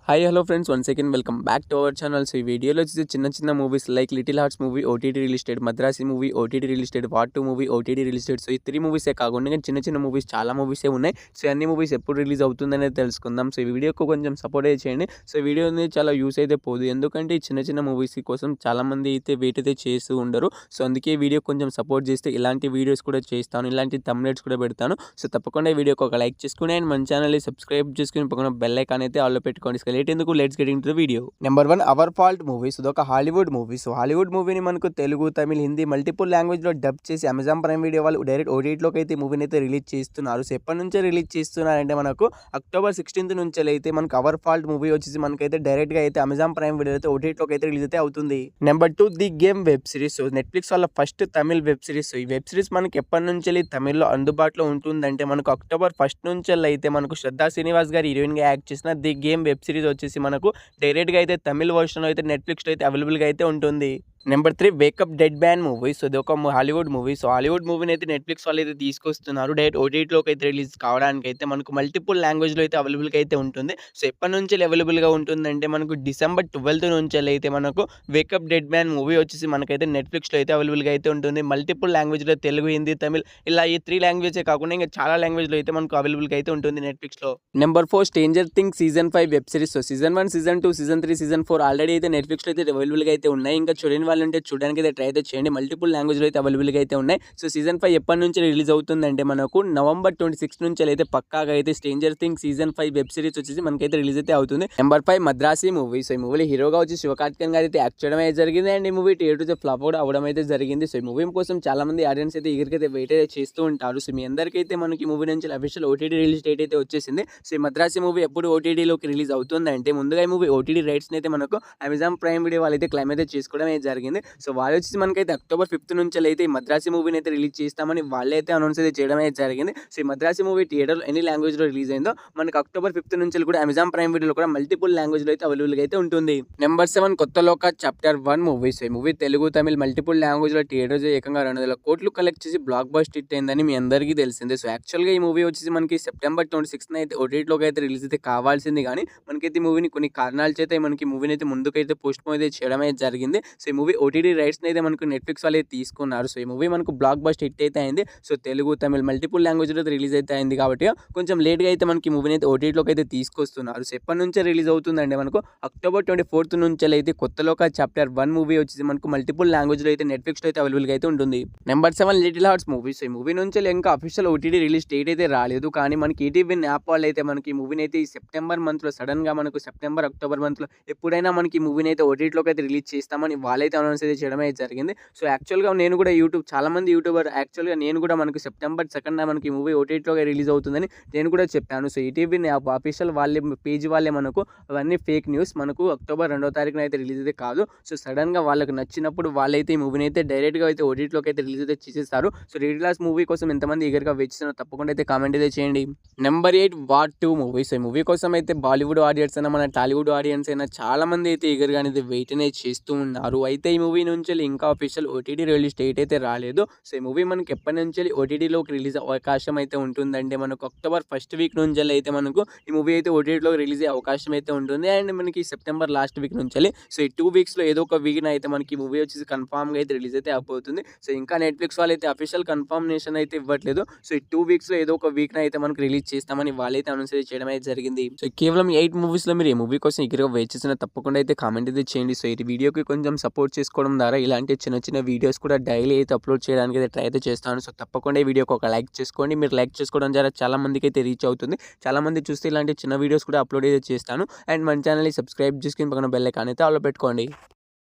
Hi hello friends, one second welcome back to our channel. So ఈ వీడియోలో వచ్చేసి చిన్న movies like little hearts movie OTT release, Madrasi movie OTT release, war 2 movie OTT release. So ఈ 3 మూవీసే కాకుండా చిన్న movies చాలా మూవీసే ఉన్నాయి. సో అన్ని మూవీస్ ఎప్పుడు రిలీజ్ అవుతుందనేది తెలుసుకుందాం. సో ఈ వీడియోకి కొంచెం సపోర్ట్ అయితే చేయండి. సో ఈ వీడియో అనేది చాలా యూస్ అయితే పోదు, ఎందుకంటే ఈ చిన్న మూవీస్ కోసం చాలా మంది అయితే వెయిట్ అయితే చేస్తూ ఉండరు. సో అందుకే ఈ వీడియో కొంచెం సపోర్ట్ చేస్తే ఇలాంటి వీడియోస్ కూడా చేస్తాను, ఇలాంటి థంబ్నెయిల్స్ కూడా పెడతాను. సో తప్పకుండా ఈ వీడియోకి ఒక లైక్ చేసుకుని అండ్ మన ఛానల్ని సబ్స్క్రైబ్ చేసుకుని పక్కన బెల్ ఐకాన్ అయితే ఆల్లో పెట్టుకోండి. లేట్ ఎందుకు, let's get into the video. Number 1 hour fault movie. So ఒక హాలీవుడ్ మూవీ. సో హాలీవుడ్ మూవీని మనకు తెలుగు, తమిళ్, హిందీ మల్టిపుల్ లాంగ్వేజ్ లో డబ్ చేసి అమెజాన్ ప్రైమ్ వీడియో వాళ్ళు డైరెక్ట్ ఓటీటీలోకి అయితే మూవీని అయితే రిలీజ్ చేస్తున్నారు. సో ఎప్పటి నుంచే రిలీజ్ చేస్తున్నారంటే మనకు అక్టోబర్ 16 నుంచి అయితే మనకు అవర్ ఫాల్ట్ మూవీ వచ్చేసి మనకైతే డైరెక్ట్ గా అయితే అమెజాన్ ప్రైమ్ వీడియో అయితే ఓటీటీలోకి అయితే రిలీజ్ అయితే అవుతుంది. Number 2 the game web series. So Netflix వాళ్ళ first Tamil web series. So ఈ వెబ్ సిరీస్ మనకి ఎప్పటి నుంచి తమిళ్లో అందుబాటులో ఉంటుందంటే మనకు అక్టోబర్ 1 నుంచి అయితే మనకు శ్రద్ధా శ్రీనివాస్ గారు హీరోయిన్ గా యాక్ట్ చేసిన ది గేమ్ వెబ్ సిరీస్ వచ్చేసి మనకు డైరెక్ట్ గా అయితే తమిళ్ వర్షన్ అయితే నెట్ఫ్లిక్స్ లో అయితే అవైలబుల్ గా అయితే ఉంటుంది. Number 3 wake up dead man movie. So ఇది ఒక హాలీవుడ్ మూవీ. సో హాలీవుడ్ మూవీని అయితే నెట్ఫ్లిక్స్ వాళ్ళు అయితే తీసుకొస్తున్నారు. డైరెక్ట్ ఓటీటీలోకి అయితే రిలీజ్ కావడానికి అయితే మనకు మల్టిపుల్ లాంగ్వేజ్లో అయితే అవైలబుల్గా అయితే ఉంటుంది. సో ఎప్పటి నుంచి అవైలబుల్గా ఉంటుందంటే మనకు డిసెంబర్ 12 నుంచి అయితే మనకు వేకప్ డెడ్ మ్యాన్ మూవీ వచ్చేసి మనకైతే నెట్ఫ్లిక్స్లో అయితే అవైలబుల్గా అయితే ఉంటుంది. మల్టిపుల్ లాంగ్వేజ్లో తెలుగు, హిందీ, తమిళ్ ఇలా ఈ 3 లాంగ్వేజే కాకుండా ఇంకా చాలా లాంగ్వేజ్లో అయితే మనకు అవైలబుల్గా అయితే ఉంటుంది నెట్ఫ్లిక్స్లో. Number 4 stranger things season 5 web series. So season 1, season 2, season 3, season 4 already అయితే నెట్ఫ్లిక్స్లో అయితే అవైలబుల్గా అయితే ఉన్నాయి. ఇంకా చూడని వాళ్ళంటే చూడడానికి అయితే ట్రై అయితే చేయండి. మల్టిపుల్ లాంగ్వేజ్లో అయితే అవైలబుల్గా అయితే ఉన్నాయి. సో సీజన్ 5 ఎప్పటి నుంచి రిలీజ్ అవుతుందంటే మనకు నవంబర్ 26 నుంచి అయితే పక్కాగా అయితే stranger things season 5 web series వచ్చేసి మనకైతే రిలీజ్ అయితే అవుతుంది. Number 5 Madrasi movie. సో ఈ మూవీలో హీరోగా వచ్చి శివకార్తికేయన్ గారు అయితే యాక్ట్ చేయడం అయితే జరిగింది అండ్ ఈ మూవీ థియేటర్ ఫ్లాప్ కూడా అవడం అయితే జరిగింది. సో ఈ మూవీ కోసం చాలా మంది ఆడియన్స్ అయితే ఈగర్గా వెయిట్ అయితే చేస్తూ ఉంటారు. సో మీ అందరికైతే మనకి మూవీ నుంచి అఫీషియల్ ఓటీటీ రిలీజ్ డేట్ అయితే వచ్చేసింది. సో ఈ మద్రాసి మూవీ ఎప్పుడు ఓటీటీలోకి రిలీజ్ అవుతుందంటే ముందుగా ఈ మూవీ ఓటీటీ రైట్స్ అయితే మనకు అమెజాన్ ప్రైమ్ వీడియో వాళ్ళైతే క్లైమ్ అయితే చేసుకోవడం అయితే జరిగింది. సో వాళ్ళు వచ్చేసి మనకైతే అక్టోబర్ 5 నుంచి అయితే ఈ మద్రాసి మూవీని అయితే రిలీజ్ చేస్తామని వాళ్ళైతే అనౌన్స్ అయితే చేయడం అయితే జరిగింది. సో ఈ మద్రాసి మూవీ థియేటర్లో ఎన్ని లాంగ్వేజ్ లో రిలీజ్ అయిందో మనకు అక్టోబర్ 5 నుంచి కూడా అమెజాన్ ప్రైమ్ వీడియోలో కూడా మల్టిపుల్ లాంగ్వేజ్ లో అయితే అవైలబుల్ అయితే ఉంటుంది. నెంబర్ 7 కొత్త లోక చాప్టర్ 1 మూవీ. సో ఈ movie Telugu, Tamil multiple language లో థియేటర్స్ ఏకంగా 200 కోట్లు కలెక్ట్ చేసి బ్లాక్ బస్టర్ హిట్ అయిందని మీ అందరికీ తెలిసిందే. సో యాక్చువల్గా ఈ మూవీ వచ్చేసి మనకి సెప్టెంబర్ 26 అయితే ఓటీటీలోకి అయితే రిలీజ్ అయితే కావాల్సింది, కానీ మనకైతే ఈ మూవీని కొన్ని కారణాల చేత మనకి మూవీని అయితే ముందుకైతే పోస్ట్ పోన్ అయితే చేయడం అయితే జరిగింది. సో ఈ మూవీ ఓటీటీ రైట్స్ అయితే మనకు నెట్ఫ్లిక్స్ వాళ్ళు తీసుకున్నారు. సో ఈ మూవీ మనకు బ్లాక్ బస్టర్ హిట్ అయితే అయింది. So Telugu, Tamil multiple language లో రిలీజ్ అయితే అయింది కాబట్టి కొంచెం లేట్ గా అయితే మనకి మూవీని అయితే ఓటీటీలోకి అయితే తీసుకొస్తున్నారు. సో ఎప్పటి నుంచే రిలీజ్ అవుతుందంటే మనకు అక్టోబర్ 24 నుంచి అయితే కొత్త లోక చాప్టర్ 1 మూవీ వచ్చేసి మనకు మల్టిపుల్ లాంగ్వేజ్ లో అయితే నెట్ఫ్లిక్స్ లో అయితే అవైలబుల్ గా అయితే ఉంటుంది. Number 7 little hearts movie. So ఈ మూవీ నుంచి ఇంకా అఫీషియల్ ఓటీటీ రిలీజ్ డేట్ అయితే రాలేదు, కానీ మనకి ఈటీవీ యాప్ వాళ్ళు అయితే మనకి మూవీని అయితే ఈ సెప్టెంబర్ మంత్ లో సడన్ గా మనకు సెప్టెంబర్, అక్టోబర్ మంత్ లో ఎప్పుడైనా మనకి మూవీని అయితే ఓటీటీలోకి అయితే రిలీజ్ చేస్తామని వాళ్ళైతే అనౌన్స్ అయితే చేయడం అయితే జరిగింది. సో యాక్చువల్గా నేను కూడా చాలా మంది యూట్యూబర్ యాక్చువల్గా నేను కూడా మనకు సెప్టెంబర్ 2 మనకి మూవీ ఓటీటీలో రిలీజ్ అవుతుందని నేను కూడా చెప్పాను. సో ఈటీవీ అఫీషియల్ వాళ్ళే పేజ్ వాళ్ళే మనకు అవన్నీ ఫేక్ న్యూస్, మనకు అక్టోబర్ 2వ తారీఖున అయితే రిలీజ్ అయితే కాదు. సో సడన్గా వాళ్ళకి నచ్చినప్పుడు వాళ్ళైతే ఈ మూవీని అయితే డైరెక్ట్గా అయితే ఓటీటీలోకి అయితే రిలీజ్ అయితే చేసేస్తారు. సో లిటిల్ హార్ట్స్ మూవీ కోసం ఎంతమంది ఈగర్గా వెయిట్ చేస్తున్నారో తప్పకుండా అయితే కామెంట్ అయితే చేయండి. Number 8 war 2 movie. సో ఈ మూవీ కోసం అయితే బాలీవుడ్ ఆడియన్స్ అయినా మన టాలీవుడ్ ఆడియన్స్ అయినా చాలా మంది అయితే ఈగర్గా అనేది వెయిట్ అనేది చేస్తూ ఉన్నారు. అయితే ఈ మూవీ నుంచి ఇంకా అఫీషియల్ ఓటీటీ రిలీజ్ డేట్ అయితే రాలేదు. సో ఈ మూవీ మనకి ఎప్పటి నుంచి ఓటీటీలోకి రిలీజ్ అవకాశం అయితే ఉంటుందంటే మనకు అక్టోబర్ 1 వీక్ నుంచి అయితే మనకు ఈ మూవీ అయితే ఓటీటీలో రిలీజ్ అయ్యే అవకాశం అయితే ఉంటుంది. అండ్ మనకి సెప్టెంబర్ లాస్ట్ వీక్ నుంచి సో ఈ 2 వీక్స్లో ఏదో ఒక వీక్ అయితే మనకి ఈ మూవీ వచ్చేసి కన్ఫామ్గా అయితే రిలీజ్ అయితే అయిపోతుంది. సో ఇంకా నెట్ఫ్లిక్స్ వాళ్ళు అయితే అఫీషియల్ కన్ఫర్మేషన్ అయితే ఇవ్వట్లేదు. సో ఈ 2 వీక్స్లో ఏదో ఒక వీక్ అయితే మనకు రిలీజ్ చేస్తామని వాళ్ళైతే అనౌన్స్ అయితే చేయడం అయితే జరిగింది. సో కేవలం 8 మూవీస్లో మీరు ఈ మూవీ కోసం ఈగర్గా వెయిట్ చేసిన తప్పకుండా అయితే కామెంట్ అయితే చేయండి. సో ఈ వీడియోకి కొంచెం సపోర్ట్ చేసుకోవడం ద్వారా ఇలాంటి చిన్న వీడియోస్ కూడా డైలీ అయితే అప్లోడ్ చేయడానికి అయితే ట్రై అయితే చేస్తాను. సో తప్పకుండా ఈ వీడియోకి ఒక లైక్ చేసుకోండి. మీరు లైక్ చేసుకోవడం ద్వారా చాలా మందికి అయితే రీచ్ అవుతుంది. చాలా మంది చూస్తే ఇలాంటి చిన్న వీడియోస్ కూడా అప్లోడ్ అయితే చేస్తాను. అండ్ మన ఛానల్ని సబ్స్క్రైబ్ చేసుకుని పక్కన బెల్ ఐకాన్ అయితే ఆల్లో పెట్టుకోండి.